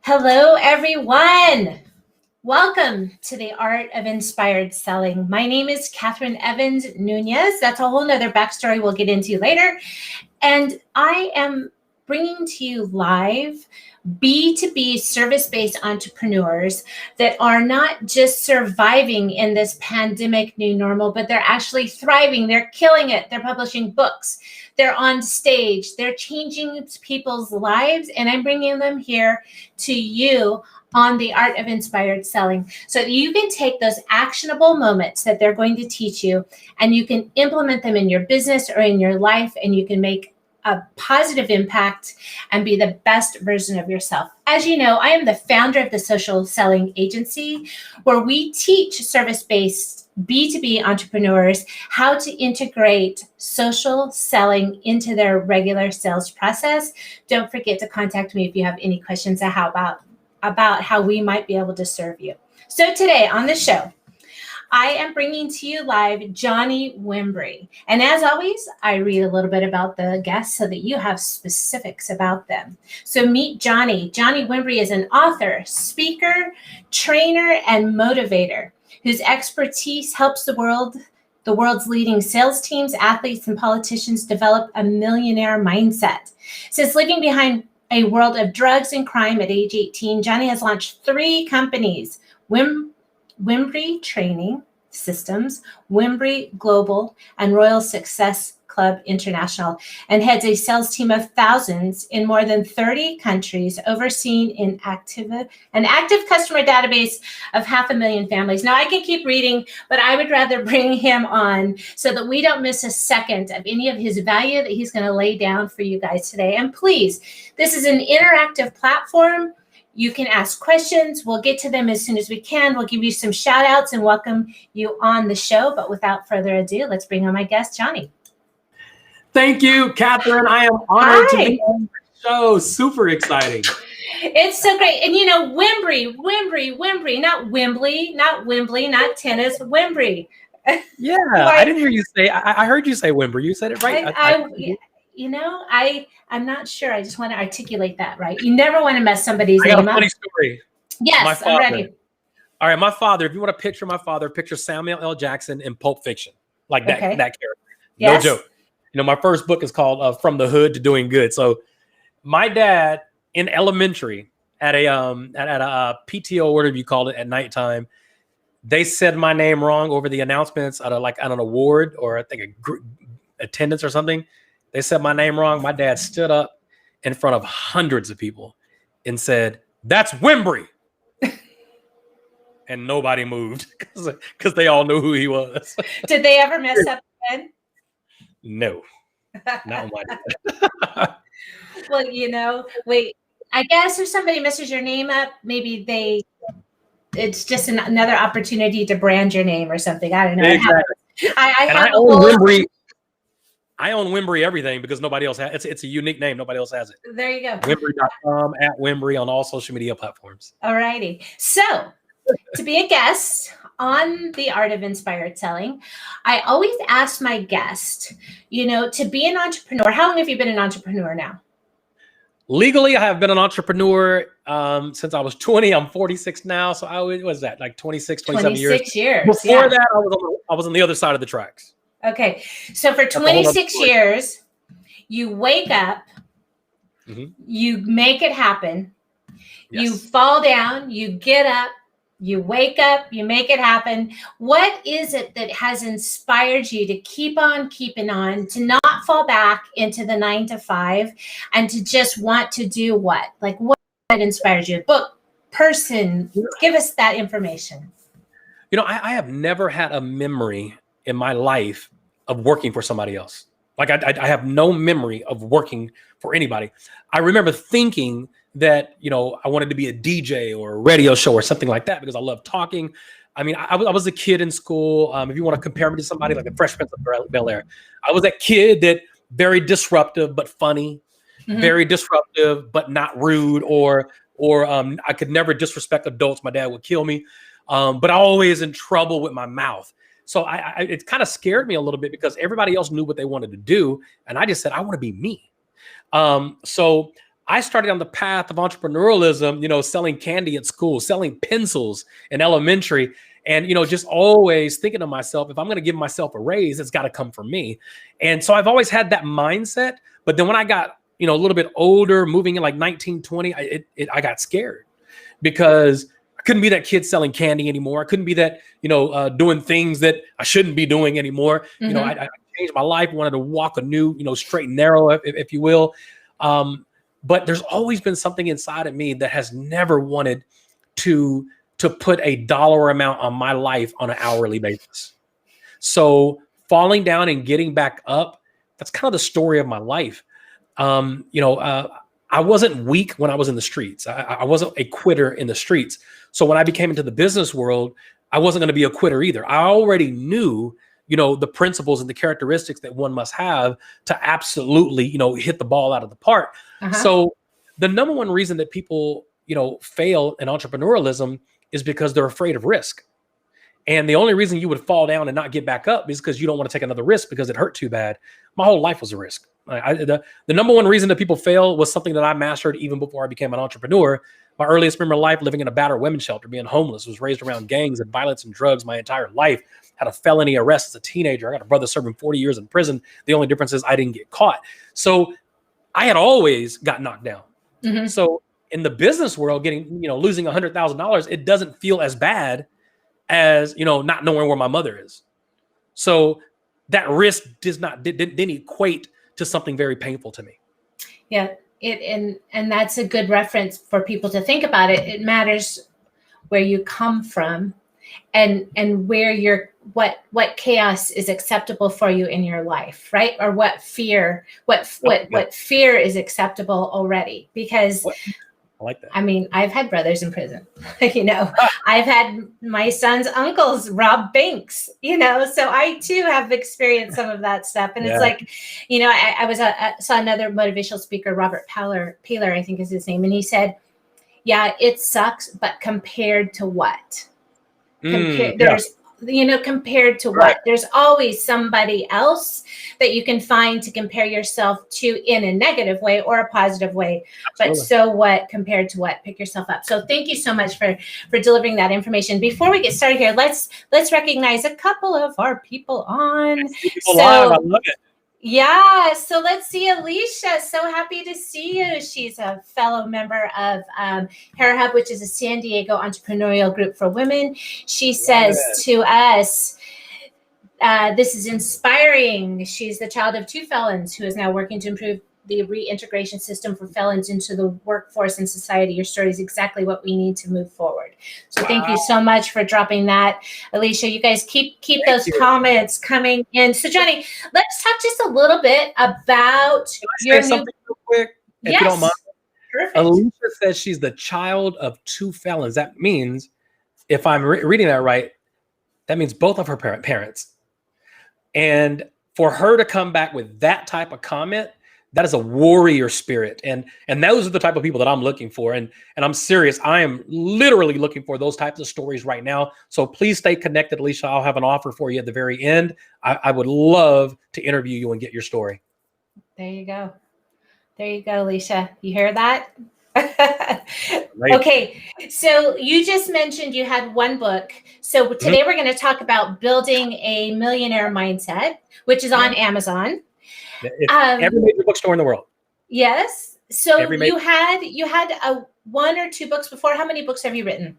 Hello, everyone. Welcome to the Art of Inspired Selling. My name is Kathryn Evans Nunez. That's a whole nother backstory we'll get into later. And I am bringing to you live B2B service-based entrepreneurs that are not just surviving in this pandemic new normal, but they're actually thriving. They're killing it. They're publishing books. They're on stage. They're changing people's lives. And I'm bringing them here to you on the Art of Inspired Selling so that you can take those actionable moments that they're going to teach you and you can implement them in your business or in your life, and you can make a positive impact and be the best version of yourself. As you know, I am the founder of the Social Selling Agency, where we teach service-based B2B entrepreneurs how to integrate social selling into their regular sales process. Don't forget to contact me if you have any questions about how we might be able to serve you. So today on the show, I am bringing to you live Johnny Wimbrey. And as always, I read a little bit about the guests so that you have specifics about them. So meet Johnny. Johnny Wimbrey is an author, speaker, trainer, and motivator whose expertise helps the world's leading sales teams, athletes, and politicians develop a millionaire mindset. Since leaving behind a world of drugs and crime at age 18, Johnny has launched 3 companies: Wimbrey Training Systems, Wimbrey Global, and Royal Success Club International, and heads a sales team of thousands in more than 30 countries, overseeing an active customer database of 500,000 families. Now, I can keep reading, but I would rather bring him on so that we don't miss a second of any of his value that he's going to lay down for you guys today. And please, this is an interactive platform. You can ask questions. We'll get to them as soon as we can. We'll give you some shout outs and welcome you on the show. But without further ado, let's bring on my guest, Johnny. Thank you, Kathryn. I am honored to be on the show. Super exciting. It's so great. And you know, Wimbrey, not Wembley, not tennis, Wimbrey. Yeah, I didn't hear you say, I heard you say Wimbrey. You said it right. I'm not sure. I just want to articulate that right. You never want to mess somebody's name up. I got a funny story. Yes, I'm ready. All right, my father, if you want to picture my father, picture Samuel L. Jackson in Pulp Fiction. Like that character. Yes. No joke. You know, my first book is called From the Hood to Doing Good. So my dad in elementary at a PTO, whatever you call it, at nighttime, they said my name wrong over the announcements at an award, or I think a group attendance or something. They said my name wrong. My dad stood up in front of hundreds of people and said, "That's Wimbrey." And nobody moved because they all knew who he was. Did they ever mess up again? No, not one. Well, I guess if somebody messes your name up, maybe it's just another opportunity to brand your name or something. I don't know. Exactly. I own Wimbrey. I own Wimbrey everything because nobody else has it. It's a unique name. Nobody else has it. There you go. Wimbrey.com, at Wimbrey on all social media platforms. All righty. So to be a guest on the Art of Inspired Selling, I always ask my guest, to be an entrepreneur. How long have you been an entrepreneur now? Legally, I have been an entrepreneur since I was 20. I'm 46 now. So what was that? Like 26, 27 years. 26 years. Before that, I was on the other side of the tracks. Okay. So for 26 years, you wake up, you make it happen, you fall down, you get up, you wake up, you make it happen. What is it that has inspired you to keep on keeping on, to not fall back into the 9 to 5, and to just want to do what? Like, what inspires you? Book, person, give us that information. I have never had a memory in my life of working for somebody else. Like I have no memory of working for anybody. I remember thinking that, I wanted to be a DJ or a radio show or something like that because I love talking. I mean, I was a kid in school. If you want to compare me to somebody like the Fresh Prince of Bel-Air, I was that kid that very disruptive but funny, very disruptive but not rude, or I could never disrespect adults. My dad would kill me, but I always in trouble with my mouth. So it kind of scared me a little bit because everybody else knew what they wanted to do, and I just said I want to be me. So I started on the path of entrepreneurialism, selling candy at school, selling pencils in elementary, and, just always thinking to myself, if I'm going to give myself a raise, it's got to come from me. And so I've always had that mindset. But then when I got, a little bit older, moving in like 19, 20, I got scared because I couldn't be that kid selling candy anymore. I couldn't be that, doing things that I shouldn't be doing anymore. Mm-hmm. I changed my life, wanted to walk a new, straight and narrow, if you will. But there's always been something inside of me that has never wanted to put a dollar amount on my life on an hourly basis. So falling down and getting back up, that's kind of the story of my life. I wasn't weak when I was in the streets. I wasn't a quitter in the streets. So when I became into the business world, I wasn't going to be a quitter either. I already knew, the principles and the characteristics that one must have to absolutely, hit the ball out of the park. Uh-huh. So the number one reason that people, fail in entrepreneurialism is because they're afraid of risk. And the only reason you would fall down and not get back up is because you don't want to take another risk because it hurt too bad. My whole life was a risk. The number one reason that people fail was something that I mastered even before I became an entrepreneur. My earliest memory of life, living in a battered women's shelter, being homeless, was raised around gangs and violence and drugs my entire life. Had a felony arrest as a teenager. I got a brother serving 40 years in prison. The only difference is I didn't get caught. So I had always got knocked down. Mm-hmm. So in the business world, losing $100,000, it doesn't feel as bad as, not knowing where my mother is. So that risk didn't equate to something very painful to me. Yeah. And that's a good reference for people to think about it. It matters where you come from and where what chaos is acceptable for you in your life, right? Or what fear is acceptable already, because I like that. I mean, I've had brothers in prison, I've had my son's uncles rob banks, so I too have experienced some of that stuff. And It's like, I saw another motivational speaker, Robert Piller, I think is his name. And he said, yeah, it sucks, but compared to what? Compared to what? There's always somebody else that you can find to compare yourself to in a negative way or a positive way. Absolutely. But so what compared to what? Pick yourself up. So thank you so much for delivering that information. Before we get started here, let's recognize a couple of our people on. Live. I love it. Yeah, so let's see Alicia. So happy to see you. She's a fellow member of Hair Hub, which is a San Diego entrepreneurial group for women. She says to us, this is inspiring. She's the child of 2 felons who is now working to improve the reintegration system for felons into the workforce and society. Your story is exactly what we need to move forward. So Thank you so much for dropping that. Alicia, you guys keep those comments coming in. So Johnny, let's talk just a little bit about your new... something real quick, if you don't mind. Perfect. Alicia says she's the child of 2 felons. That means, if I'm reading that right, that means both of her parents. And for her to come back with that type of comment, that is a warrior spirit. And those are the type of people that I'm looking for. And I'm serious. I am literally looking for those types of stories right now. So please stay connected, Alicia. I'll have an offer for you at the very end. I would love to interview you and get your story. There you go. There you go, Alicia. You hear that? Okay. So you just mentioned you had one book. So today we're going to talk about building a millionaire mindset, which is on Amazon. Every major bookstore in the world. Yes. So you had a 1 or 2 books before. How many books have you written?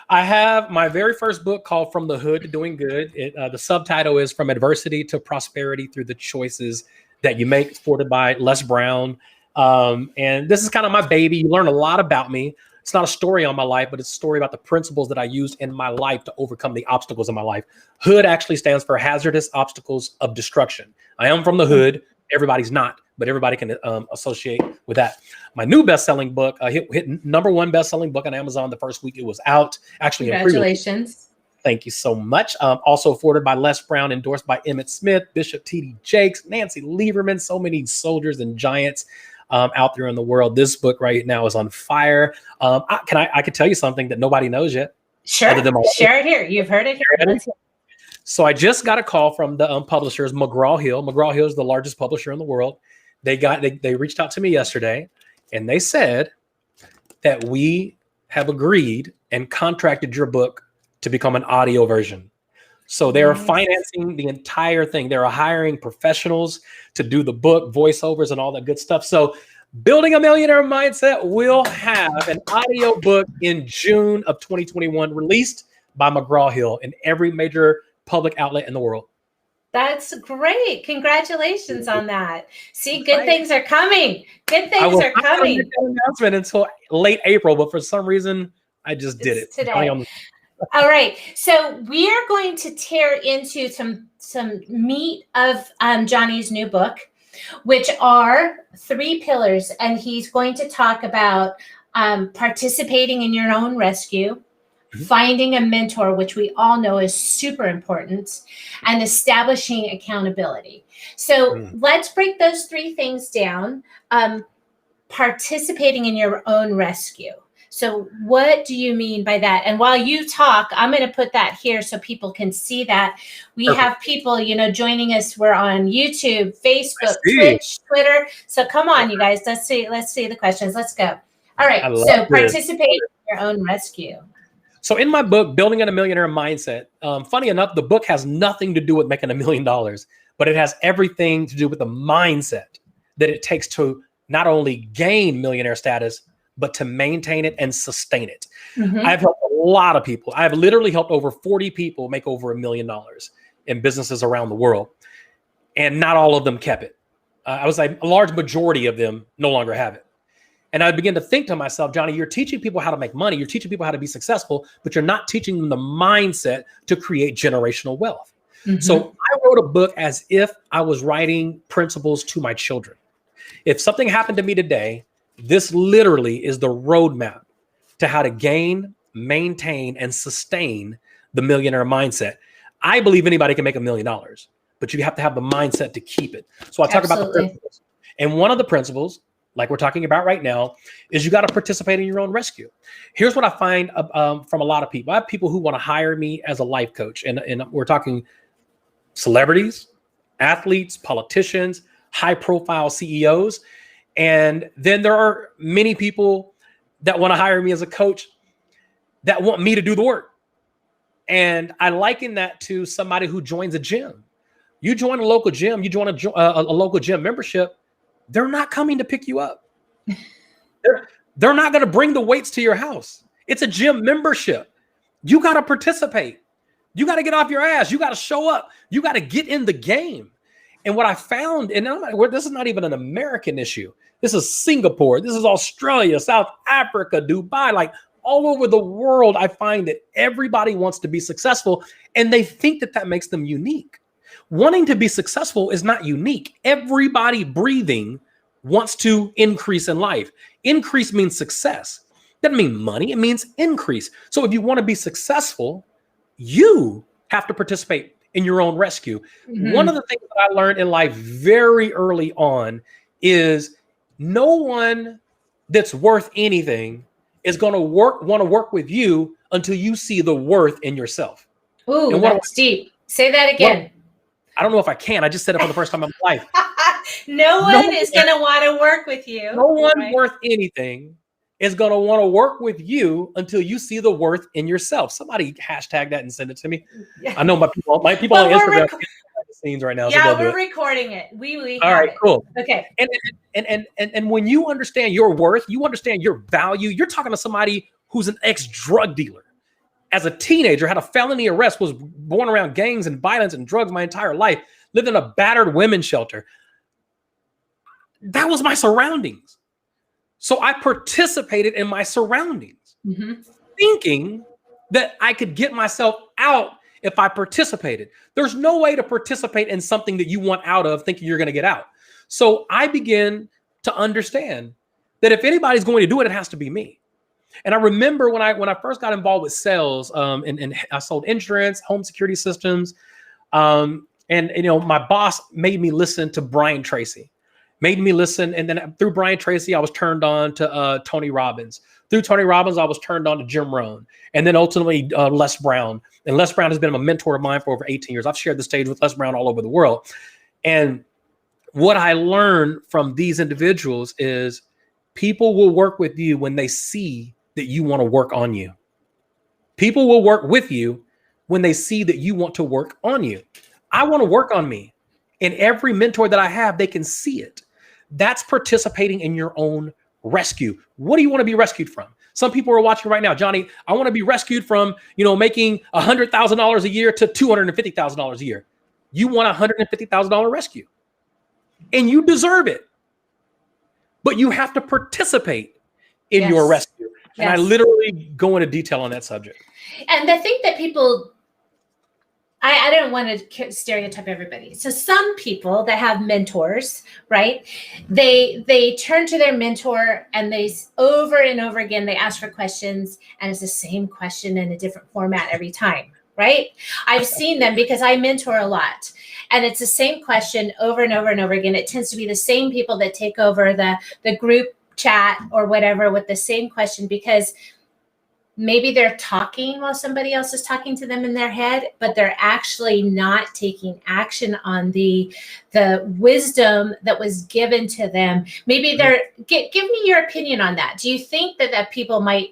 I have my very first book called From the Hood to Doing Good. The subtitle is From Adversity to Prosperity Through the Choices That You Make, supported by Les Brown. And this is kind of my baby. You learn a lot about me. It's not a story on my life, but it's a story about the principles that I used in my life to overcome the obstacles in my life. Hood actually stands for Hazardous Obstacles of Destruction. I am from the hood. Everybody's not, but everybody can associate with that. My new best-selling book hit #1 best-selling book on Amazon the first week it was out. Actually, congratulations. Thank you so much. Also afforded by Les Brown, endorsed by Emmett Smith, Bishop T.D. Jakes, Nancy Lieberman, so many soldiers and giants out there in the world. This book right now is on fire. I could tell you something that nobody knows yet. Sure. Share it here. You've heard it here. So I just got a call from the publishers, McGraw-Hill. McGraw-Hill is the largest publisher in the world. They reached out to me yesterday, And they said that we have agreed and contracted your book to become an audio version. So they're financing the entire thing. They're hiring professionals to do the book, voiceovers, and all that good stuff. So Building a Millionaire Mindset will have an audio book in June of 2021, released by McGraw-Hill in every major public outlet in the world. That's great. Congratulations on that. See, good things are coming. Good things are coming. I will not make that announcement until late April, but for some reason, I just did it today. All right. So we are going to tear into some meat of Johnny's new book, which are 3 pillars. And he's going to talk about participating in your own rescue, finding a mentor, which we all know is super important, and establishing accountability. So let's break those 3 things down. Participating in your own rescue. So what do you mean by that? And while you talk, I'm going to put that here so people can see that. We have people, joining us. We're on YouTube, Facebook, Twitch, Twitter. So come on, you guys. Let's see the questions. Let's go. All right. So participate in your own rescue. So in my book, Building a Millionaire Mindset, funny enough, the book has nothing to do with making $1 million, but it has everything to do with the mindset that it takes to not only gain millionaire status, but to maintain it and sustain it. I've helped a lot of people. I've literally helped over 40 people make over $1 million in businesses around the world. And not all of them kept it. I was like, a large majority of them no longer have it. And I began to think to myself, Johnny, you're teaching people how to make money. You're teaching people how to be successful, but you're not teaching them the mindset to create generational wealth. So I wrote a book as if I was writing principles to my children. If something happened to me today, this literally is the roadmap to how to gain, maintain, and sustain the millionaire mindset. I believe anybody can make $1 million, but you have to have the mindset to keep it. So I talk about the principles. And one of the principles, like we're talking about right now, is you got to participate in your own rescue. Here's what I find from a lot of people. I have people who want to hire me as a life coach. And we're talking celebrities, athletes, politicians, high-profile CEOs. And then there are many people that want to hire me as a coach that want me to do the work. And I liken that to somebody who joins a gym. You join a local gym, you join a local gym membership, they're not coming to pick you up. They're not going to bring the weights to your house. It's a gym membership. You got to participate. You got to get off your ass. You got to show up. You got to get in the game. And what I found, and this is not even an American issue. This is Singapore. This is Australia, South Africa, Dubai, like all over the world. I find that everybody wants to be successful and they think that makes them unique. Wanting to be successful is not unique. Everybody breathing wants to increase in life. Increase means success. Doesn't mean money. It means increase. So if you want to be successful, you have to participate in your own rescue. One of the things that I learned in life very early on is no one that's worth anything is going to want to work with you until you see the worth in yourself. Ooh, that's deep. Say that again. I don't know if I can. I just said it for the first time in my life. No one is going to want to work with you. No one worth anything is going to want to work with you until you see the worth in yourself. Somebody hashtag that and send it to me. Yeah. I know my people on Instagram are the scenes right now. Yeah, we're recording it. We all right, cool. Okay. And when you understand your worth, you understand your value. You're talking to somebody who's an ex-drug dealer. As a teenager, had a felony arrest, was born around gangs and violence and drugs my entire life, lived in a battered women's shelter. That was my surroundings. So I participated in my surroundings, thinking that I could get myself out if I participated. There's no way to participate in something that you want out of thinking you're going to get out. So I began to understand that if anybody's going to do it, it has to be me. And I remember when I first got involved with sales, and I sold insurance, home security systems, and my boss made me listen to Brian Tracy. Made me listen, and then through Brian Tracy, I was turned on to Tony Robbins. Through Tony Robbins, I was turned on to Jim Rohn, and then ultimately Les Brown. And Les Brown has been a mentor of mine for over 18 years. I've shared the stage with Les Brown all over the world. And what I learned from these individuals is People will work with you when they see that you want to work on you. People will work with you when they see that you want to work on you. I want to work on me. And every mentor that I have, they can see it. That's participating in your own rescue. What do you want to be rescued from? Some people are watching right now. Johnny, I want to be rescued from, making $100,000 a year to $250,000 a year. You want a $150,000 rescue. And you deserve it. But you have to participate in your rescue. And I literally go into detail on that subject. And I think that people, I don't want to stereotype everybody. So some people that have mentors, right? They turn to their mentor and they over and over again, they ask for questions and it's the same question in a different format every time, right? I've seen them because I mentor a lot. And it's the same question over and over and over again. It tends to be the same people that take over the group chat or whatever with the same question, because maybe they're talking while somebody else is talking to them in their head, but they're actually not taking action on the wisdom that was given to them. Maybe give me your opinion on that. Do you think that people might,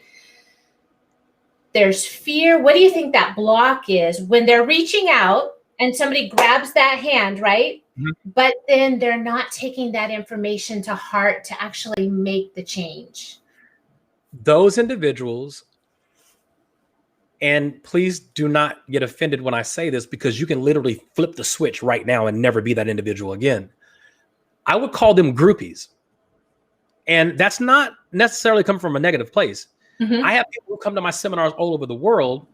there's fear? What do you think that block is when they're reaching out and somebody grabs that hand, right? Mm-hmm. But then they're not taking that information to heart to actually make the change? Those individuals, and please do not get offended when I say this, because you can literally flip the switch right now and never be that individual again. I would call them groupies. And that's not necessarily coming from a negative place. Mm-hmm. I have people who come to my seminars all over the world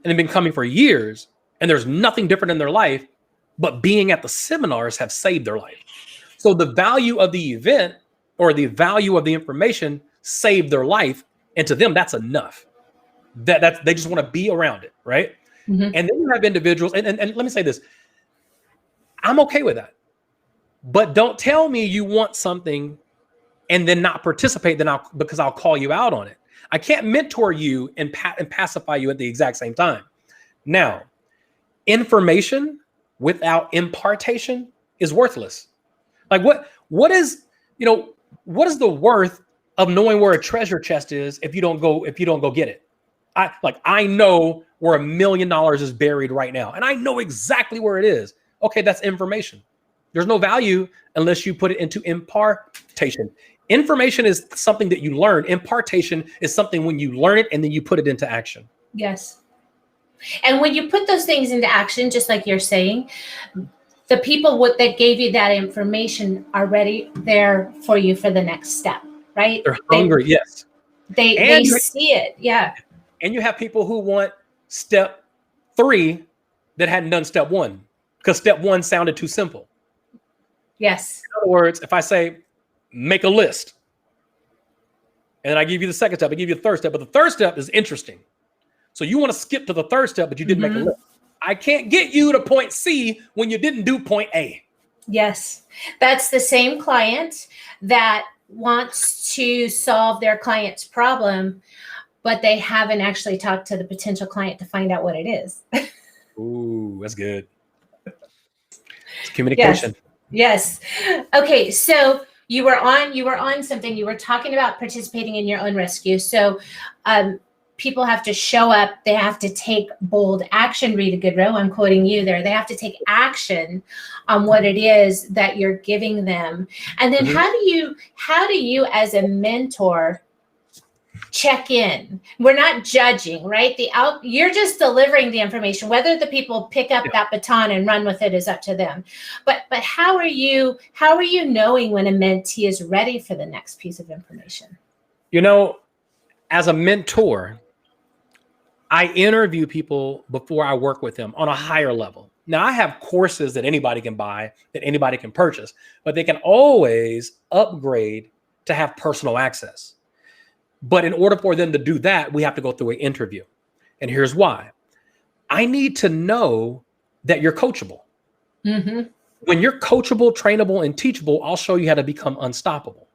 and have been coming for years, and there's nothing different in their life, but being at the seminars have saved their life. So the value of the event or the value of the information saved their life. And to them, that's enough. That they just want to be around it, right? Mm-hmm. And then you have individuals, and let me say this, I'm okay with that. But don't tell me you want something and then not participate, because I'll call you out on it. I can't mentor you and pacify you at the exact same time. Now, information without impartation is worthless. Like what is the worth of knowing where a treasure chest is if you don't go get it? I know where $1 million is buried right now, and I know exactly where it is. Okay, that's information. There's no value unless you put it into impartation. Information is something that you learn. Impartation is something when you learn it and then you put it into action. Yes. And when you put those things into action, just like you're saying, the people that gave you that information are ready there for you for the next step, right? They're hungry, yes. They see it, yeah. And you have people who want step 3 that hadn't done step 1 because step 1 sounded too simple. Yes. In other words, if I say, make a list, and then I give you the second step, I give you the third step, but the third step is interesting. So you want to skip to the third step, but you didn't make a list. I can't get you to point C when you didn't do point A. Yes. That's the same client that wants to solve their client's problem, but they haven't actually talked to the potential client to find out what it is. Ooh, that's good. It's communication. Yes. Okay. So you were on something, you were talking about participating in your own rescue. So, people have to show up. They have to take bold action. Rita Goodrow, I'm quoting you there. They have to take action on what it is that you're giving them. And then how do you as a mentor check in? We're not judging, right? You're just delivering the information. Whether the people pick up that baton and run with it is up to them. But how are you knowing when a mentee is ready for the next piece of information? As a mentor, I interview people before I work with them on a higher level. Now, I have courses that anybody can buy, that anybody can purchase, but they can always upgrade to have personal access. But in order for them to do that, we have to go through an interview. And here's why. I need to know that you're coachable. Mm-hmm. When you're coachable, trainable, and teachable, I'll show you how to become unstoppable.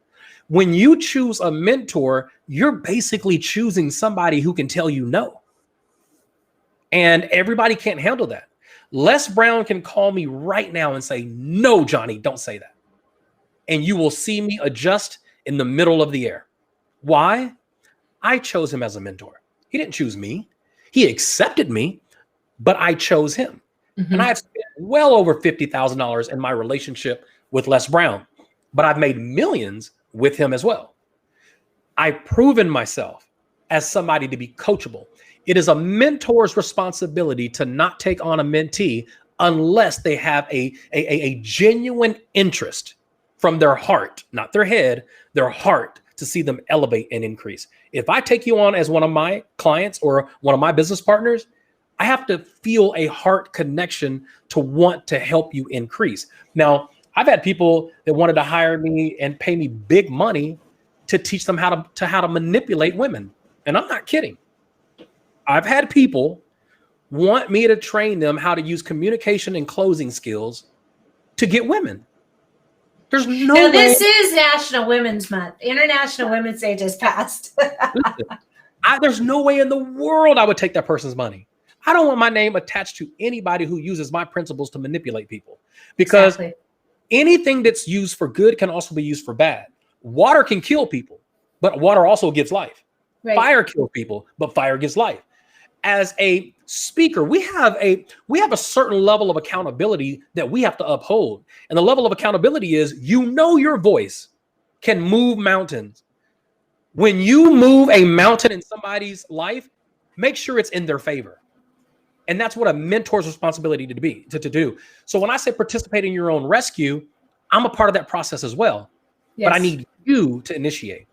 When you choose a mentor, you're basically choosing somebody who can tell you no. And everybody can't handle that. Les Brown can call me right now and say, no, Johnny, don't say that. And you will see me adjust in the middle of the air. Why? I chose him as a mentor. He didn't choose me. He accepted me, but I chose him. And I have spent well over $50,000 in my relationship with Les Brown, but I've made millions with him as well. I've proven myself as somebody to be coachable. It is a mentor's responsibility to not take on a mentee unless they have a genuine interest from their heart, not their head, their heart, to see them elevate and increase. If I take you on as one of my clients or one of my business partners, I have to feel a heart connection to want to help you increase. Now, I've had people that wanted to hire me and pay me big money to teach them how to manipulate women. And I'm not kidding. I've had people want me to train them how to use communication and closing skills to get women. There's no way. This is National Women's Month. International Women's Day just passed. Listen, there's no way in the world I would take that person's money. I don't want my name attached to anybody who uses my principles to manipulate people, because anything that's used for good can also be used for bad. Water can kill people, but water also gives life. Right. Fire kills people, but fire gives life. As a speaker, we have a certain level of accountability that we have to uphold. And the level of accountability is, your voice can move mountains. When you move a mountain in somebody's life, make sure it's in their favor. And that's what a mentor's responsibility to do. So when I say participate in your own rescue, I'm a part of that process as well. Yes. But I need you to initiate.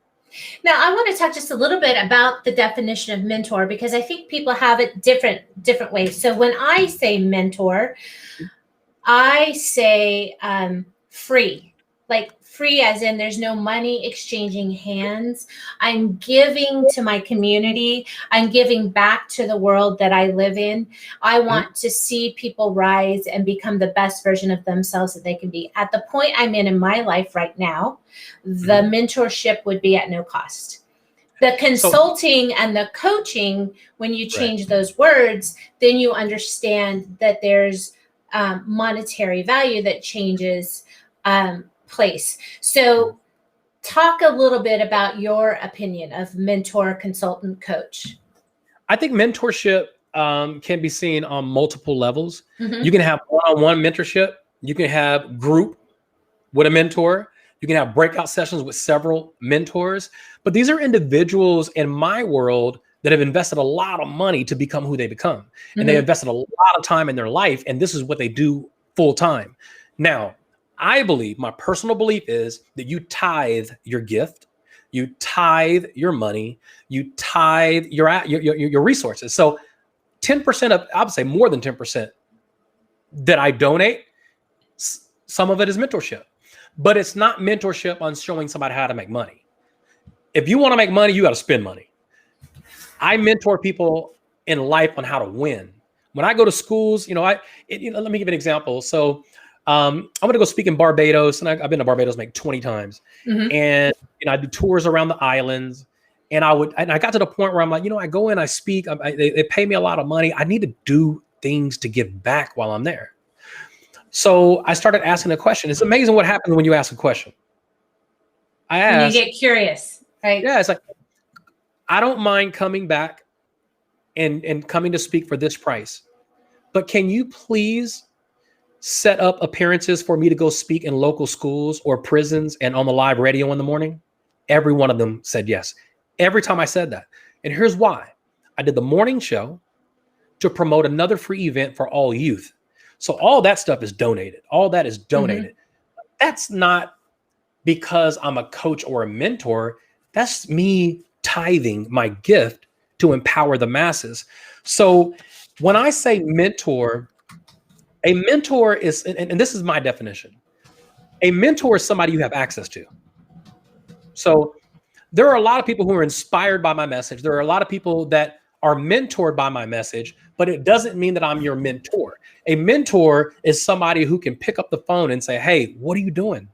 Now, I want to talk just a little bit about the definition of mentor, because I think people have it different ways. So when I say mentor, I say free, like free as in there's no money exchanging hands. I'm giving to my community. I'm giving back to the world that I live in. I want to see people rise and become the best version of themselves that they can be. At the point I'm in my life right now, the mentorship would be at no cost. The consulting and the coaching, when you change those words, then you understand that there's monetary value that changes place. So talk a little bit about your opinion of mentor, consultant, coach. I think mentorship can be seen on multiple levels. You can have one-on-one mentorship. You can have group with a mentor. You can have breakout sessions with several mentors. But these are individuals in my world that have invested a lot of money to become who they become. And they invested a lot of time in their life. And this is what they do full time. Now, I believe, my personal belief is that you tithe your gift, you tithe your money, you tithe your resources. So 10% of, I would say more than 10% that I donate, some of it is mentorship, but it's not mentorship on showing somebody how to make money. If you want to make money, you got to spend money. I mentor people in life on how to win. When I go to schools, let me give you an example. So I'm going to go speak in Barbados, and I've been to Barbados like 20 times. And I do tours around the islands, and I got to the point where I'm like, I go in, I speak, they pay me a lot of money. I need to do things to give back while I'm there. So I started asking a question. It's amazing what happens when you ask a question. I asked, when you get curious, right? Yeah, it's like, I don't mind coming back and coming to speak for this price, but can you please set up appearances for me to go speak in local schools or prisons and on the live radio in the morning? Every one of them said yes. Every time I said that. And here's why. I did the morning show to promote another free event for all youth. So all that stuff is donated. All that is donated. That's not because I'm a coach or a mentor. That's me tithing my gift to empower the masses. So when I say mentor, a mentor is, and this is my definition, a mentor is somebody you have access to. So there are a lot of people who are inspired by my message. There are a lot of people that are mentored by my message, but it doesn't mean that I'm your mentor. A mentor is somebody who can pick up the phone and say, hey, what are you doing?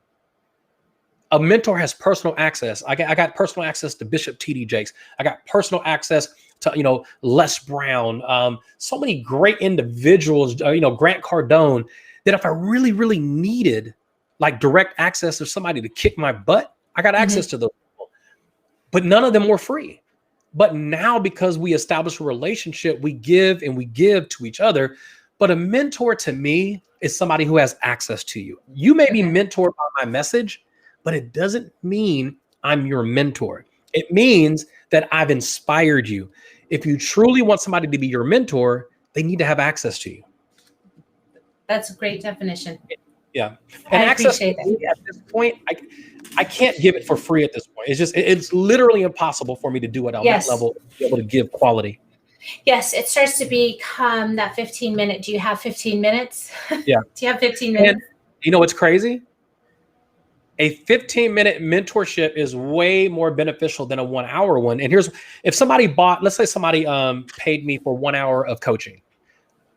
A mentor has personal access. I got personal access to Bishop T.D. Jakes. I got personal access to, Les Brown, so many great individuals, Grant Cardone, that if I really, really needed like direct access to somebody to kick my butt, I got access to those people, but none of them were free. But now, because we establish a relationship, we give to each other. But a mentor to me is somebody who has access to you. You may be mentored by my message, but it doesn't mean I'm your mentor. It means that I've inspired you. If you truly want somebody to be your mentor, they need to have access to you. That's a great definition. Yeah. And I access appreciate to me at this point, I can't give it for free at this point. It's literally impossible for me to do it on that level, to be able to give quality. Yes, it starts to become that 15-minute. Do you have 15 minutes? Yeah. Do you have 15 minutes? And you know what's crazy? A 15-minute mentorship is way more beneficial than a 1-hour one. And if somebody let's say somebody paid me for 1 hour of coaching,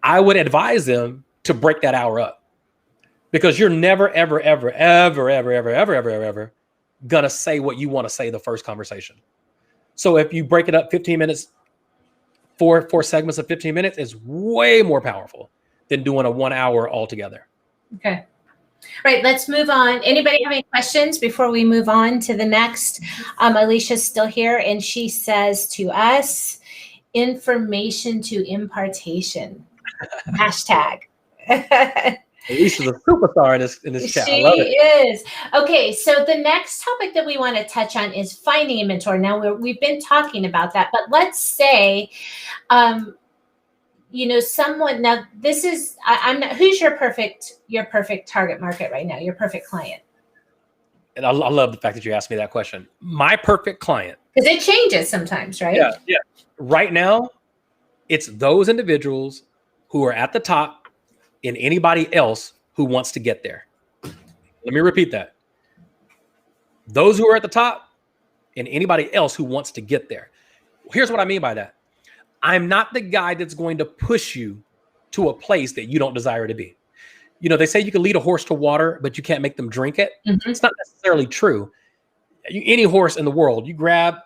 I would advise them to break that hour up, because you're never, ever, ever, ever, ever, ever, ever, ever, ever, ever gonna say what you want to say the first conversation. So if you break it up 15 minutes, four segments of 15 minutes, is way more powerful than doing a 1 hour altogether. Okay. All right, let's move on. Anybody have any questions before we move on to the next? Alicia's still here, and she says to us, information to impartation. Hashtag. Alicia's a superstar in this chat. She I love it. is. Okay, so the next topic that we want to touch on is finding a mentor. Now, we've been talking about that, but let's say, someone, now this is, I'm not, who's your perfect target market right now, your perfect client? And I love the fact that you asked me that question. My perfect client. Because it changes sometimes, right? Yeah. Right now, it's those individuals who are at the top and anybody else who wants to get there. Let me repeat that. Those who are at the top and anybody else who wants to get there. Here's what I mean by that. I'm not the guy that's going to push you to a place that you don't desire to be. They say you can lead a horse to water, but you can't make them drink it. Mm-hmm. It's not necessarily true. Any horse in the world, you grab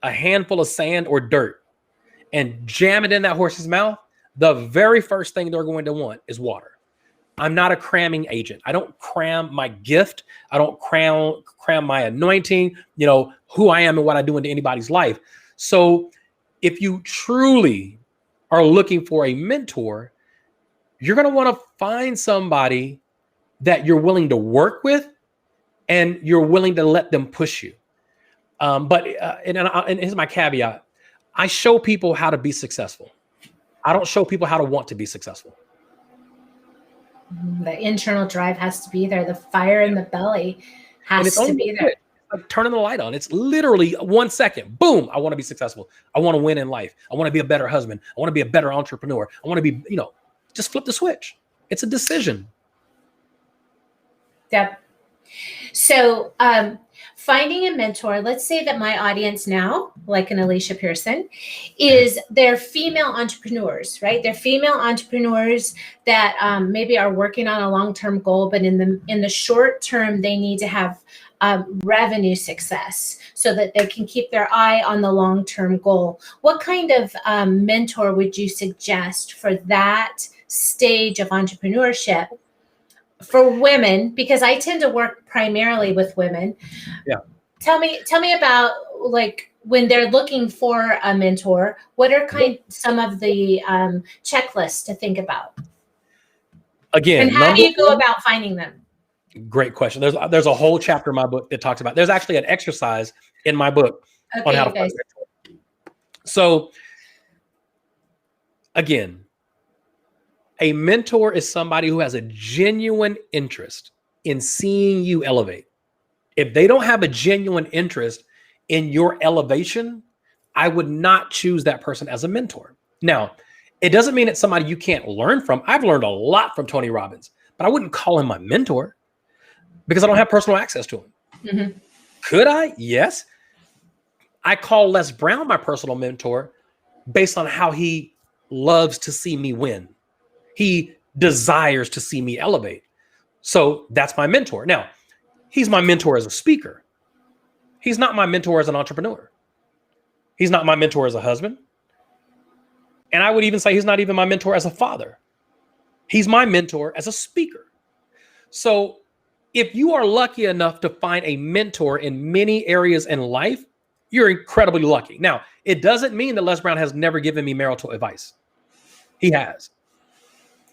a handful of sand or dirt and jam it in that horse's mouth, the very first thing they're going to want is water. I'm not a cramming agent. I don't cram my gift. I don't cram my anointing, who I am and what I do into anybody's life. So if you truly are looking for a mentor, you're going to want to find somebody that you're willing to work with and you're willing to let them push you. But here's my caveat. I show people how to be successful. I don't show people how to want to be successful. The internal drive has to be there. The fire in the belly has to be there. Like turning the light on. It's literally 1 second. Boom. I want to be successful. I want to win in life. I want to be a better husband. I want to be a better entrepreneur. I want to be, just flip the switch. It's a decision. Yep. So finding a mentor, let's say that my audience now, like an Alicia Pearson, is they're female entrepreneurs, right? They're female entrepreneurs that maybe are working on a long-term goal, but in the short term, they need to have revenue success so that they can keep their eye on the long-term goal. What kind of mentor would you suggest for that stage of entrepreneurship for women? Because I tend to work primarily with women. Yeah. Tell me about, like, when they're looking for a mentor, what are some of the checklists to think about? Again, and how do you go about finding them? Great question. There's a whole chapter in my book that talks about. There's actually an exercise in my book on how to find a mentor. So, again, a mentor is somebody who has a genuine interest in seeing you elevate. If they don't have a genuine interest in your elevation, I would not choose that person as a mentor. Now, it doesn't mean it's somebody you can't learn from. I've learned a lot from Tony Robbins, but I wouldn't call him my mentor because I don't have personal access to him. Mm-hmm. Could I? Yes. I call Les Brown my personal mentor based on how he loves to see me win. He desires to see me elevate. So that's my mentor. Now, he's my mentor as a speaker. He's not my mentor as an entrepreneur. He's not my mentor as a husband. And I would even say he's not even my mentor as a father. He's my mentor as a speaker. So if you are lucky enough to find a mentor in many areas in life, you're incredibly lucky. Now, it doesn't mean that Les Brown has never given me marital advice. He has.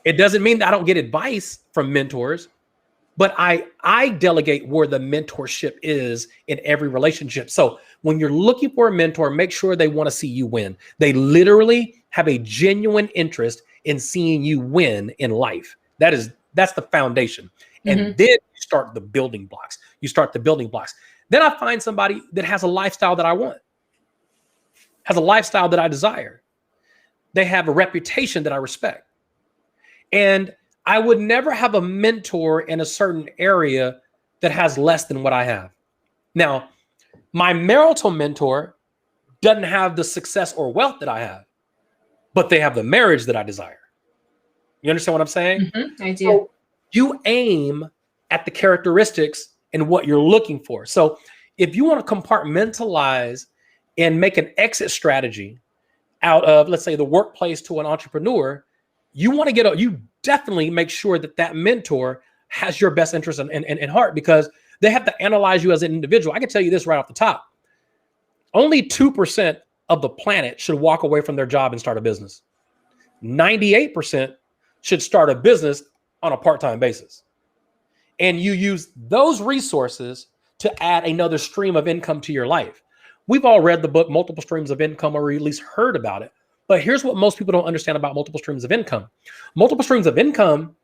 It doesn't mean that I don't get advice from mentors, but I delegate where the mentorship is in every relationship. So when you're looking for a mentor, make sure they want to see you win. They literally have a genuine interest in seeing you win in life. That's the foundation. And then you start the building blocks. Then I find somebody that has a lifestyle that I want, has a lifestyle that I desire. They have a reputation that I respect. And I would never have a mentor in a certain area that has less than what I have. Now, my marital mentor doesn't have the success or wealth that I have, but they have the marriage that I desire. You understand what I'm saying? I do. So you aim at the characteristics and what you're looking for. So if you want to compartmentalize and make an exit strategy out of, let's say, the workplace to an entrepreneur, you definitely make sure that mentor has your best interest in heart, because they have to analyze you as an individual. I can tell you this right off the top. Only 2% of the planet should walk away from their job and start a business. 98% should start a business on a part-time basis. And you use those resources to add another stream of income to your life. We've all read the book, Multiple Streams of Income, or at least heard about it. But here's what most people don't understand about multiple streams of income. Multiple streams of income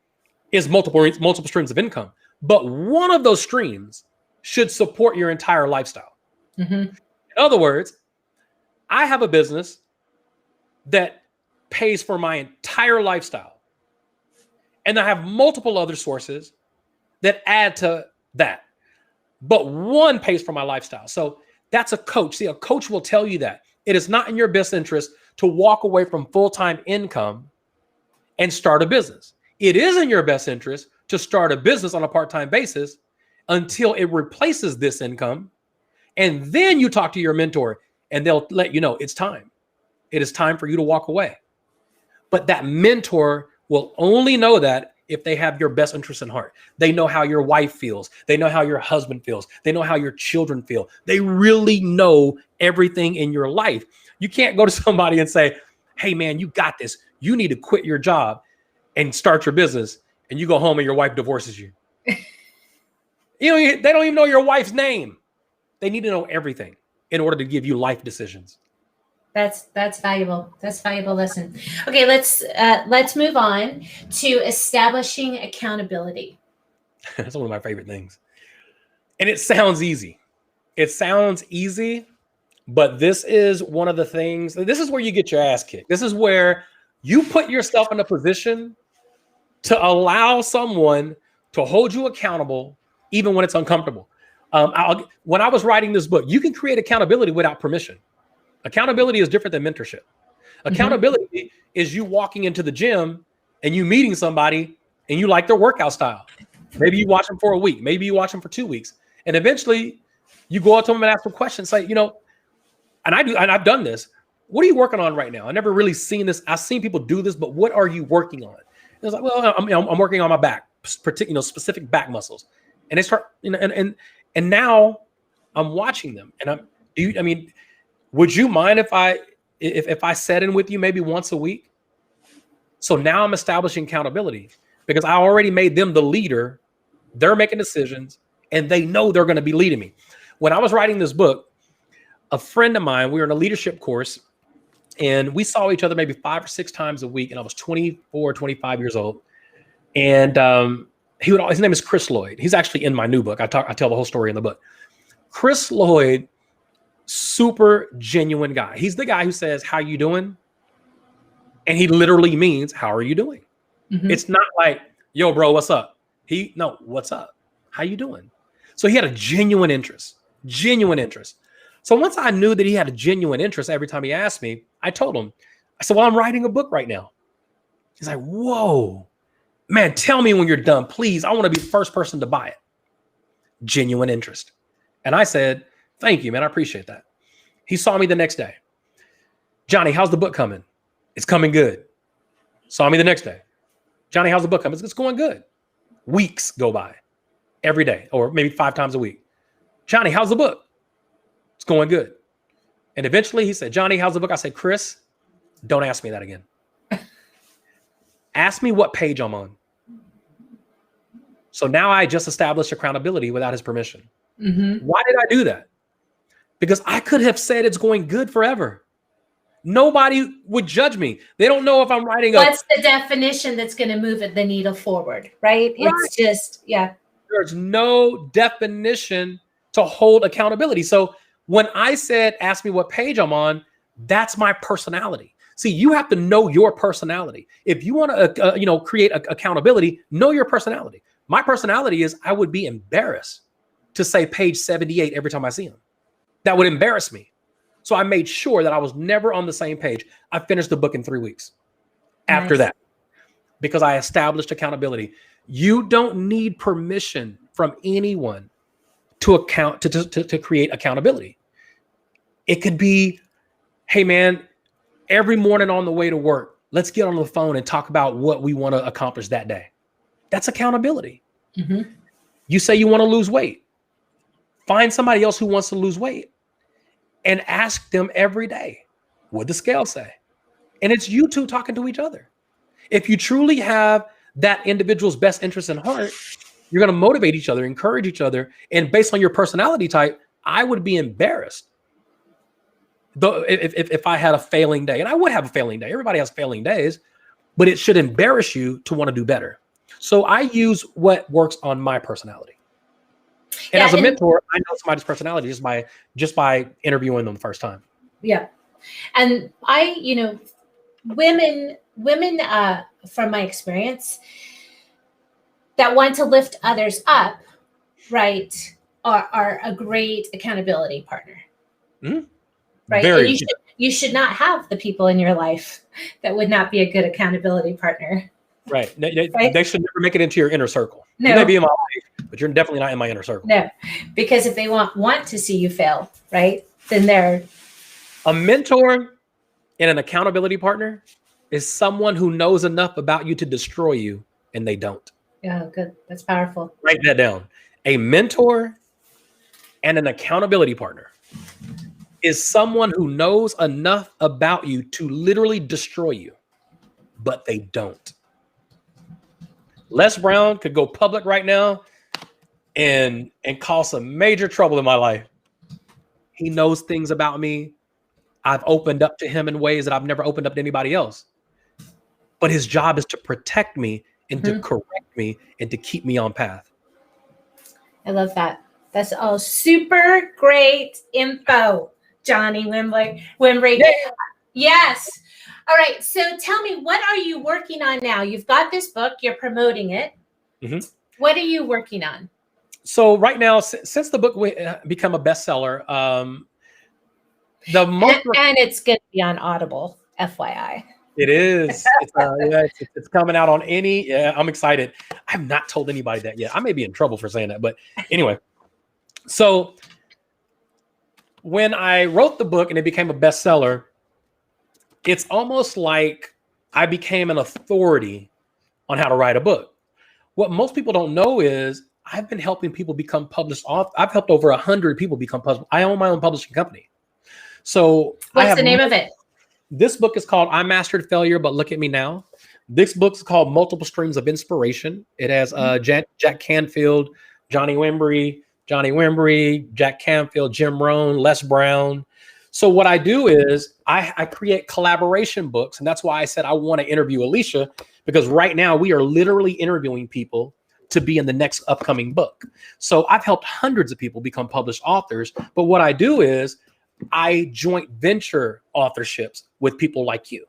is multiple streams of income. But one of those streams should support your entire lifestyle. In other words, I have a business that pays for my entire lifestyle. And I have multiple other sources that add to that. But one pays for my lifestyle. So that's a coach. See, a coach will tell you that it is not in your best interest to walk away from full-time income and start a business. It is in your best interest to start a business on a part-time basis until it replaces this income. And then you talk to your mentor and they'll let you know it's time. It is time for you to walk away. But that mentor will only know that if they have your best interest in heart. They know how your wife feels. They know how your husband feels. They know how your children feel. They really know everything in your life. You can't go to somebody and say, hey man, you got this. You need to quit your job and start your business. And you go home and your wife divorces you. They don't even know your wife's name. They need to know everything in order to give you life decisions. That's valuable. That's a valuable lesson. Okay, let's move on to establishing accountability. That's one of my favorite things. And it sounds easy. But this is one of the things, this is where you get your ass kicked. This is where you put yourself in a position to allow someone to hold you accountable, even when it's uncomfortable. When I was writing this book, you can create accountability without permission. Accountability is different than mentorship. Accountability is you walking into the gym and you meeting somebody and you like their workout style. Maybe you watch them for a week. Maybe you watch them for 2 weeks. And eventually you go up to them and ask them questions like, and I've done this. What are you working on right now? I never really seen this. I've seen people do this, but what are you working on? And it's like, well, I'm working on my back, specific back muscles. And they start, and now I'm watching them. And would you mind if I sat in with you maybe once a week? So now I'm establishing accountability because I already made them the leader. They're making decisions and they know they're going to be leading me. When I was writing this book, a friend of mine, we were in a leadership course and we saw each other maybe 5 or 6 times a week. And I was 24, 25 years old. And his name is Chris Lloyd. He's actually in my new book. I tell the whole story in the book. Chris Lloyd, super genuine guy. He's the guy who says, how you doing? And he literally means, how are you doing? It's not like, yo, bro, what's up? No, what's up? How you doing? So he had a genuine interest. So once I knew that he had a genuine interest, every time he asked me, I told him, I said, well, I'm writing a book right now. He's like, whoa, man, tell me when you're done, please. I want to be the first person to buy it. Genuine interest. And I said, thank you, man. I appreciate that. He saw me the next day. Johnny, how's the book coming? It's coming good. Saw me the next day. Johnny, how's the book coming? It's going good. Weeks go by. every day, or maybe 5 times a week. Johnny, how's the book? It's going good. And eventually he said, Johnny, how's the book? I said, Chris, don't ask me that again. Ask me what page I'm on. So now I just established accountability without his permission. Mm-hmm. Why did I do that? Because I could have said it's going good forever. Nobody would judge me. They don't know if I'm writing What's the definition that's going to move the needle forward, right? It's just, yeah. There's no definition to hold accountability. So when I said, ask me what page I'm on, that's my personality. See, you have to know your personality. If you want to, create accountability, know your personality. My personality is I would be embarrassed to say page 78 every time I see him. That would embarrass me. So I made sure that I was never on the same page. I finished the book in 3 weeks after that, because I established accountability. You don't need permission from anyone to create accountability. It could be, hey man, every morning on the way to work, let's get on the phone and talk about what we want to accomplish that day. That's accountability. Mm-hmm. You say you want to lose weight. Find somebody else who wants to lose weight and ask them every day, what'd the scale say? And it's you two talking to each other. If you truly have that individual's best interest in heart, you're going to motivate each other, encourage each other. And based on your personality type, I would be embarrassed if I had a failing day. And I would have a failing day. Everybody has failing days, but it should embarrass you to want to do better. So I use what works on my personality. And as a mentor, I know somebody's personality just by interviewing them the first time. Yeah. And women, from my experience, that want to lift others up, right, are a great accountability partner. Mm-hmm. Right. And you should not have the people in your life that would not be a good accountability partner. Right. They should never make it into your inner circle. No. You may be in my life, but you're definitely not in my inner circle. No, because if they want to see you fail, right, then they're... A mentor and an accountability partner is someone who knows enough about you to destroy you, and they don't. Yeah, good. That's powerful. Write that down. A mentor and an accountability partner is someone who knows enough about you to literally destroy you, but they don't. Les Brown could go public right now and cause some major trouble in my life. He knows things about me. I've opened up to him in ways that I've never opened up to anybody else. But his job is to protect me and to correct me and to keep me on path. I love that. That's all super great info, Johnny Wimbrey. Yeah. Yes. All right. So tell me, what are you working on now? You've got this book, you're promoting it. Mm-hmm. What are you working on? So right now, since the book become a bestseller, and it's going to be on Audible, FYI. It is. It's coming out on any. Yeah, I'm excited. I have not told anybody that yet. I may be in trouble for saying that, but anyway. So when I wrote the book and it became a bestseller, it's almost like I became an authority on how to write a book. What most people don't know is I've been helping people become published authors. I've helped over 100 people become published. I own my own publishing company. So what's the name of it? This book is called I Mastered Failure, But Look at Me Now. This book is called Multiple Streams of Inspiration. It has Jack Canfield, Johnny Wimbrey, Jack Canfield, Jim Rohn, Les Brown. So what I do is I create collaboration books. And that's why I said I want to interview Alicia, because right now we are literally interviewing people to be in the next upcoming book. So I've helped hundreds of people become published authors. But what I do is I joint venture authorships with people like you.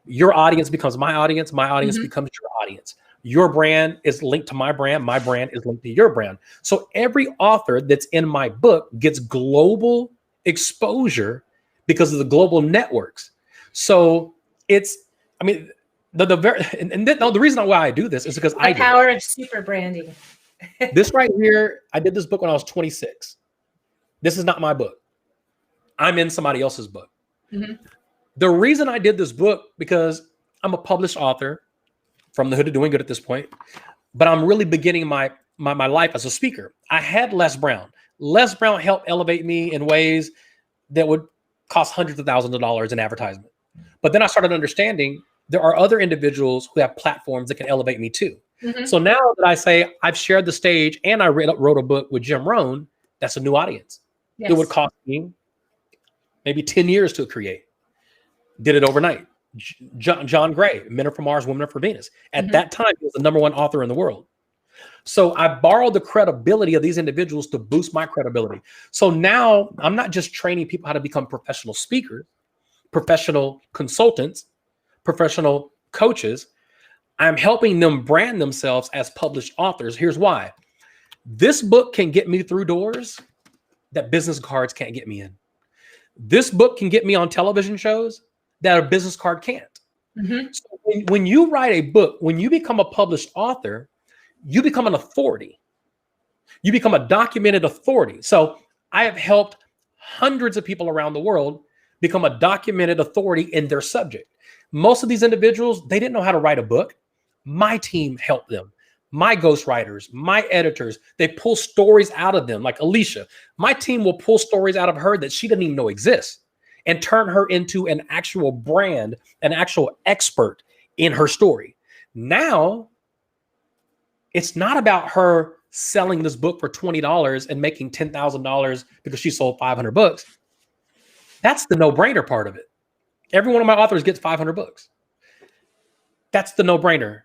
Your audience becomes my audience becomes your audience. Your brand is linked to my brand is linked to your brand. So every author that's in my book gets global exposure because of the global networks. So it's, I mean, the reason why I do this is because the power of super branding. This right here, I did this book when I was 26. This is not my book. I'm in somebody else's book. Mm-hmm. The reason I did this book, because I'm a published author from the hood to doing good at this point, but I'm really beginning my my life as a speaker, I had Les Brown. Les Brown helped elevate me in ways that would cost hundreds of thousands of dollars in advertisement. But then I started understanding there are other individuals who have platforms that can elevate me too. So now that I say I've shared the stage and I wrote a book with Jim Rohn, that's a new audience. Yes. It would cost me maybe 10 years to create. Did it overnight. John Gray, Men Are From Mars, Women Are From Venus. At that time, he was the #1 author in the world. So I borrowed the credibility of these individuals to boost my credibility. So now I'm not just training people how to become professional speakers, professional consultants, professional coaches. I'm helping them brand themselves as published authors. Here's why. This book can get me through doors that business cards can't get me in. This book can get me on television shows that a business card can't. So when you write a book, when you become a published author, you become an authority. You become a documented authority. So I have helped hundreds of people around the world become a documented authority in their subject. Most of these individuals, they didn't know how to write a book. My team helped them. My ghostwriters, my editors, they pull stories out of them. Like Alicia, my team will pull stories out of her that she didn't even know exist and turn her into an actual brand, an actual expert in her story. Now, it's not about her selling this book for $20 and making $10,000 because she sold 500 books. That's the no-brainer part of it. Every one of my authors gets 500 books. That's the no-brainer.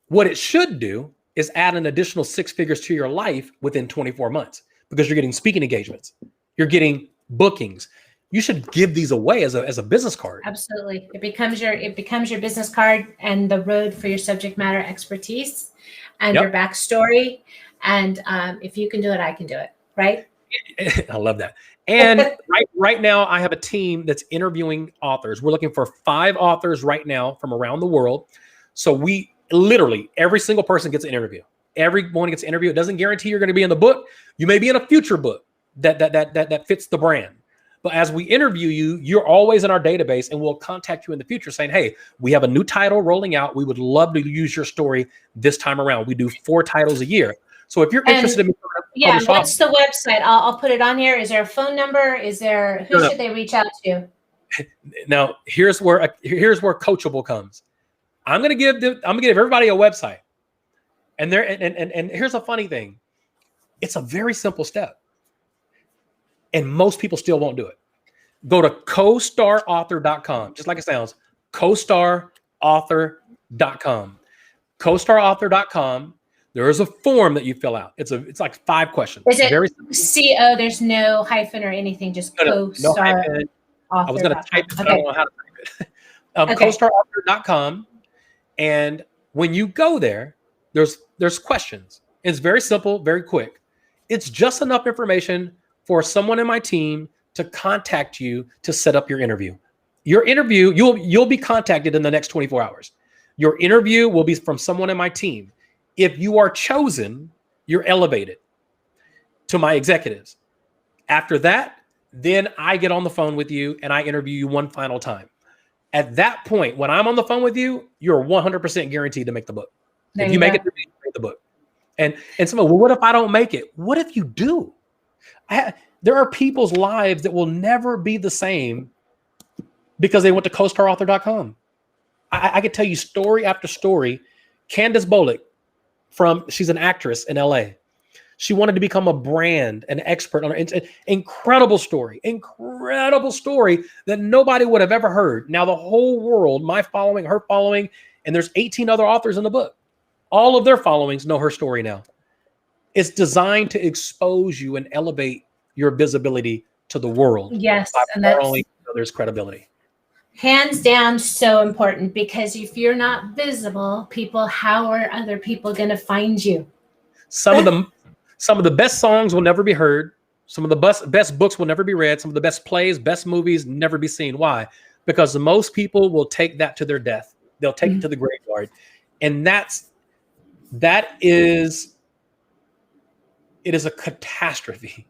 What it should do is add an additional 6 figures to your life within 24 months because you're getting speaking engagements. You're getting bookings. You should give these away as a business card. Absolutely. It becomes your business card and the road for your subject matter expertise and your backstory. And if you can do it, I can do it. Right? I love that. And right now, I have a team that's interviewing authors. We're looking for 5 authors right now from around the world. So we literally, every single person gets an interview. Everyone gets an interview. It doesn't guarantee you're going to be in the book. You may be in a future book that fits the brand. But as we interview you, you're always in our database, and we'll contact you in the future saying, hey, we have a new title rolling out. We would love to use your story this time around. We do 4 titles a year. So if you're interested in what's the website? I'll put it on here. Is there a phone number? Who should they reach out to? Now, here's where coachable comes. I'm gonna give everybody a website. And here's a funny thing. It's a very simple step. And most people still won't do it. Go to CoStarAuthor.com, just like it sounds, CoStarAuthor.com. CoStarAuthor.com. There is a form that you fill out. It's like 5 questions. Is it very CO? There's no hyphen or anything, just CoStar. No hyphen. I was going to type it, but I don't know how to type it. CoStarAuthor.com. And when you go there, there's questions. It's very simple, very quick. It's just enough information for someone in my team to contact you to set up your interview. Your interview, you'll be contacted in the next 24 hours. Your interview will be from someone in my team. If you are chosen, you're elevated to my executives. After that, then I get on the phone with you and I interview you one final time. At that point, when I'm on the phone with you, you're 100% guaranteed to make the book. If you make it, you make the book. And someone, well, what if I don't make it? What if you do? There are people's lives that will never be the same because they went to CoStarAuthor.com. I could tell you story after story. Candace Bullock, she's an actress in LA. She wanted to become a brand, an expert on an incredible story that nobody would have ever heard. Now the whole world, my following, her following, and there's 18 other authors in the book. All of their followings know her story now. It's designed to expose you and elevate your visibility to the world. Yes, and that's only there's credibility. Hands down, so important, because if you're not visible, how are other people going to find you? Some of the best songs will never be heard. Some of the best books will never be read. Some of the best plays, best movies never be seen. Why? Because most people will take that to their death. They'll take it to the graveyard, and it is a catastrophe.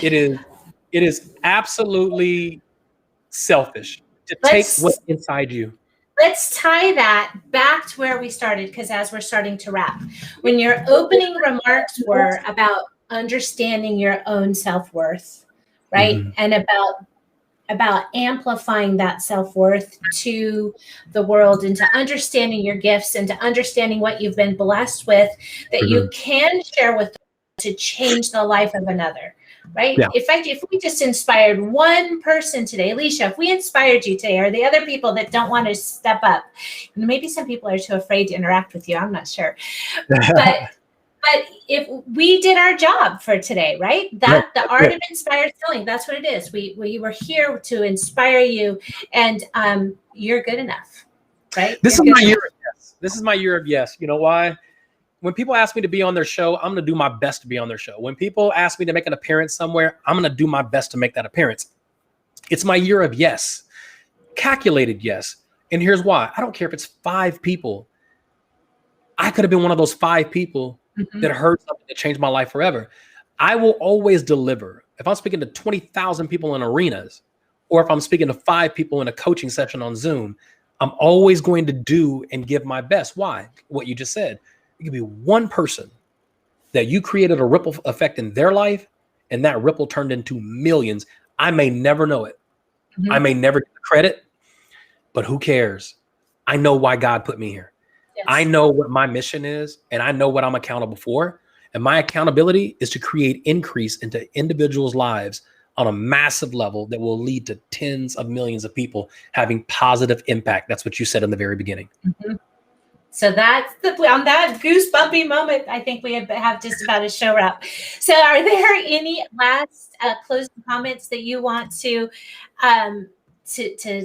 It is absolutely selfish to take what's inside you. let's tie that back to where we started, because as we're starting to wrap, when your opening remarks were about understanding your own self-worth, right? Mm-hmm. And about amplifying that self-worth to the world, and to understanding your gifts, and to understanding what you've been blessed with that Mm-hmm. you can share with to change the life of another, right? Yeah. In fact, if we just inspired one person today, Alicia, if we inspired you today, or the other people that don't want to step up, maybe some people are too afraid to interact with you, I'm not sure, but if we did our job for today, right? That the art of inspired selling, that's what it is. We were here to inspire you, and you're good enough, right? This is my year of yes. This is my year of yes. You know why? When people ask me to be on their show, I'm going to do my best to be on their show. When people ask me to make an appearance somewhere, I'm going to do my best to make that appearance. It's my year of yes. Calculated yes. And here's why. I don't care if it's 5 people. I could have been one of those 5 people that heard something that changed my life forever. I will always deliver. If I'm speaking to 20,000 people in arenas, or if I'm speaking to 5 people in a coaching session on Zoom, I'm always going to do and give my best. Why? What you just said. It could be one person that you created a ripple effect in their life, and that ripple turned into millions. I may never know it. I may never get the credit, but who cares? I know why God put me here. Yes. I know what my mission is, and I know what I'm accountable for. And my accountability is to create increase into individuals' lives on a massive level that will lead to tens of millions of people having positive impact. That's what you said in the very beginning. So that's on that goosebumpy moment, I think we have just about a show wrap. So are there any last closing comments that you want to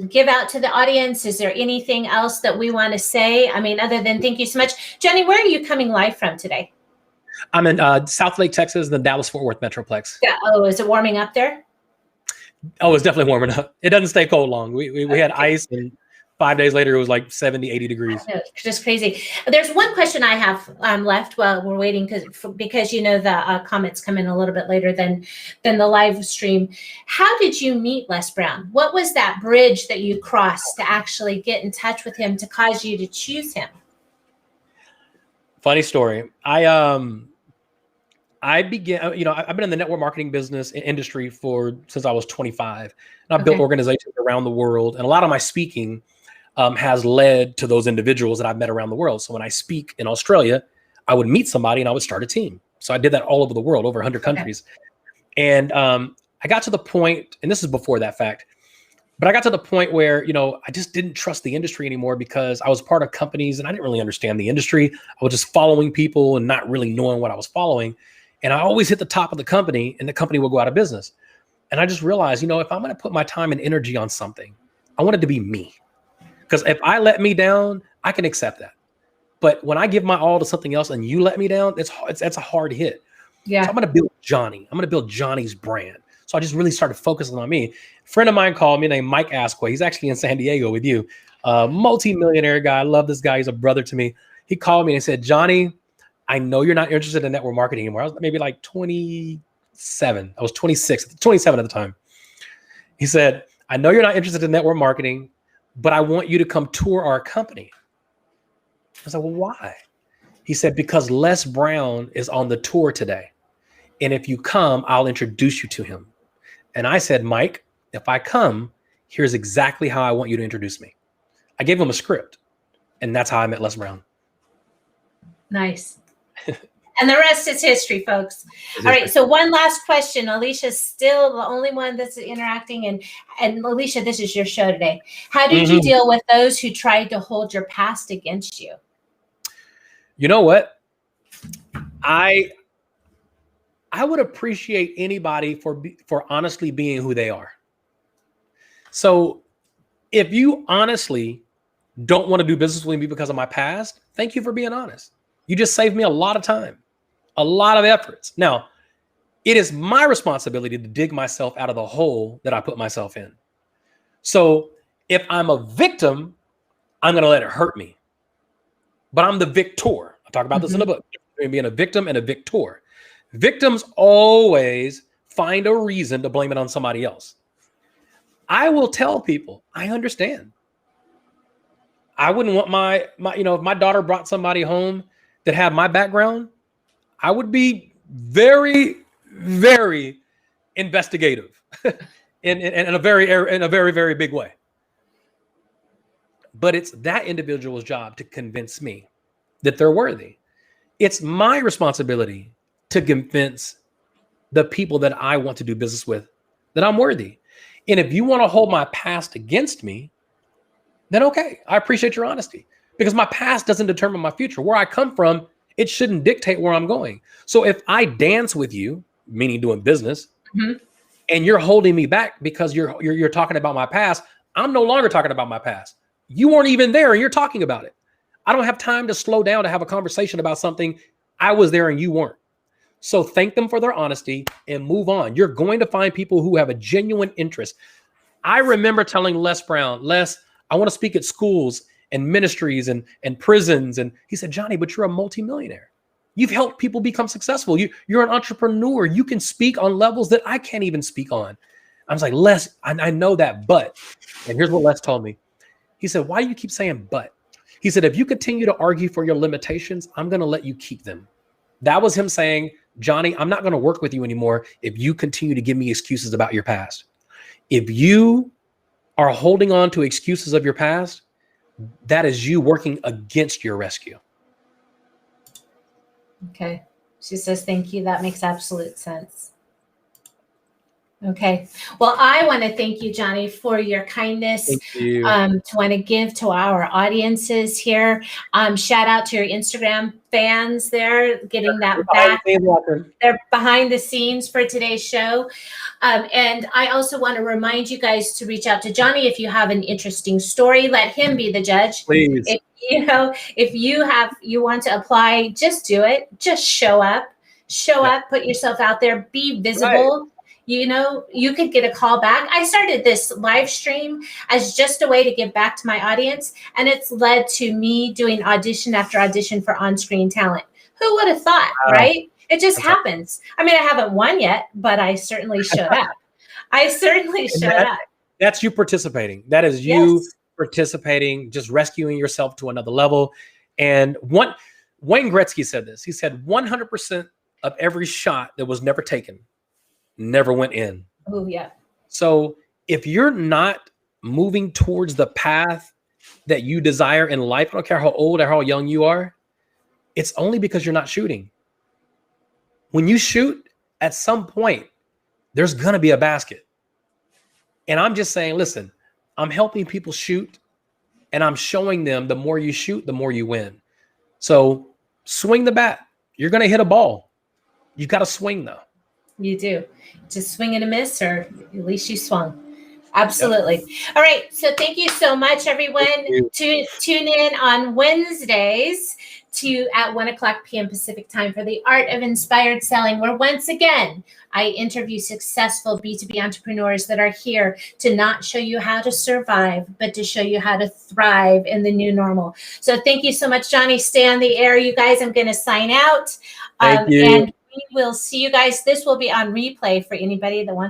give out to the audience? Is there anything else that we want to say? I mean, other than thank you so much. Johnny, where are you coming live from today? I'm in South Lake, Texas, the Dallas-Fort Worth Metroplex. Yeah. Oh, is it warming up there? Oh, it's definitely warming up. It doesn't stay cold long. We had ice, and 5 days later, it was like 70, 80 degrees. It's just crazy. There's one question I have left while we're waiting, because you know the comments come in a little bit later than the live stream. How did you meet Les Brown? What was that bridge that you crossed to actually get in touch with him to cause you to choose him? Funny story. I began, I've been in the network marketing business industry since I was 25. And I've built organizations around the world. And a lot of my speaking has led to those individuals that I've met around the world. So when I speak in Australia, I would meet somebody and I would start a team. So I did that all over the world, over 100 countries. And I got to the point, and this is before that fact, but I got to the point where, I just didn't trust the industry anymore, because I was part of companies and I didn't really understand the industry. I was just following people and not really knowing what I was following. And I always hit the top of the company, and the company will go out of business. And I just realized, if I'm going to put my time and energy on something, I want it to be me. Because if I let me down, I can accept that. But when I give my all to something else and you let me down, that's a hard hit. Yeah. So I'm going to build Johnny. I'm going to build Johnny's brand. So I just really started focusing on me. A friend of mine called me named Mike Asquith. He's actually in San Diego with you. Multi-millionaire guy. I love this guy. He's a brother to me. He called me and said, Johnny, I know you're not interested in network marketing anymore. I was maybe like 27. I was 27 at the time. He said, I know you're not interested in network marketing, but I want you to come tour our company. I said, well, why? He said, because Les Brown is on the tour today. And if you come, I'll introduce you to him. And I said, Mike, if I come, here's exactly how I want you to introduce me. I gave him a script, and that's how I met Les Brown. Nice. And the rest is history, folks. All right. So one last question. Alicia's still the only one that's interacting. And Alicia, this is your show today. How did you deal with those who tried to hold your past against you? You know what? I would appreciate anybody for honestly being who they are. So if you honestly don't want to do business with me because of my past, thank you for being honest. You just saved me a lot of time, a lot of efforts. Now, it is my responsibility to dig myself out of the hole that I put myself in. So if I'm a victim, I'm going to let it hurt me. But I'm the victor. I talk about this in the book, being a victim and a victor. Victims always find a reason to blame it on somebody else. I will tell people, I understand. I wouldn't want my, if my daughter brought somebody home that had my background, I would be very, very investigative in a very, very big way. But it's that individual's job to convince me that they're worthy. It's my responsibility to convince the people that I want to do business with that I'm worthy. And if you want to hold my past against me, then okay, I appreciate your honesty, because my past doesn't determine my future. Where I come from, it shouldn't dictate where I'm going. So if I dance with you, meaning doing business, and you're holding me back because you're talking about my past, I'm no longer talking about my past. You weren't even there and you're talking about it. I don't have time to slow down to have a conversation about something I was there and you weren't. So thank them for their honesty and move on. You're going to find people who have a genuine interest. I remember telling Les Brown, Les, I want to speak at schools and ministries and prisons. And he said, Johnny, but you're a multimillionaire. You've helped people become successful. You're an entrepreneur. You can speak on levels that I can't even speak on. I was like, Les, I know that, but, and here's what Les told me. He said, why do you keep saying but? He said, if you continue to argue for your limitations, I'm going to let you keep them. That was him saying, Johnny, I'm not going to work with you anymore if you continue to give me excuses about your past. If you are holding on to excuses of your past, that is you working against your rescue. Okay. She says, thank you. That makes absolute sense. Okay. Well, I want to thank you, Johnny, for your kindness. Thank you. To want to give to our audiences here. Shout out to your Instagram fans there, getting that back. They're behind the scenes for today's show. And I also want to remind you guys to reach out to Johnny if you have an interesting story. Let him be the judge. Please. If you want to apply, just do it. Just show up. Put yourself out there. Be visible. Right. You could get a call back. I started this live stream as just a way to give back to my audience, and it's led to me doing audition after audition for on-screen talent. Who would have thought, right? It just happens. I mean, I haven't won yet, but I certainly showed up. That's you participating. That is you participating, just rescuing yourself to another level. And Wayne Gretzky said this. He said 100% of every shot that was never taken never went in. Oh, yeah. So if you're not moving towards the path that you desire in life, I don't care how old or how young you are, it's only because you're not shooting. When you shoot, at some point, there's going to be a basket. And I'm just saying, listen, I'm helping people shoot, and I'm showing them the more you shoot, the more you win. So swing the bat. You're going to hit a ball. You got to swing, though. You do. Just swing and a miss, or at least you swung. Absolutely. Yep. All right. So thank you so much, everyone. Tune in on Wednesdays at 1:00 p.m. Pacific time for the Art of Inspired Selling, where once again, I interview successful B2B entrepreneurs that are here to not show you how to survive, but to show you how to thrive in the new normal. So thank you so much, Johnny. Stay on the air, you guys. I'm going to sign out. Thank you. And we will see you guys. This will be on replay for anybody that wants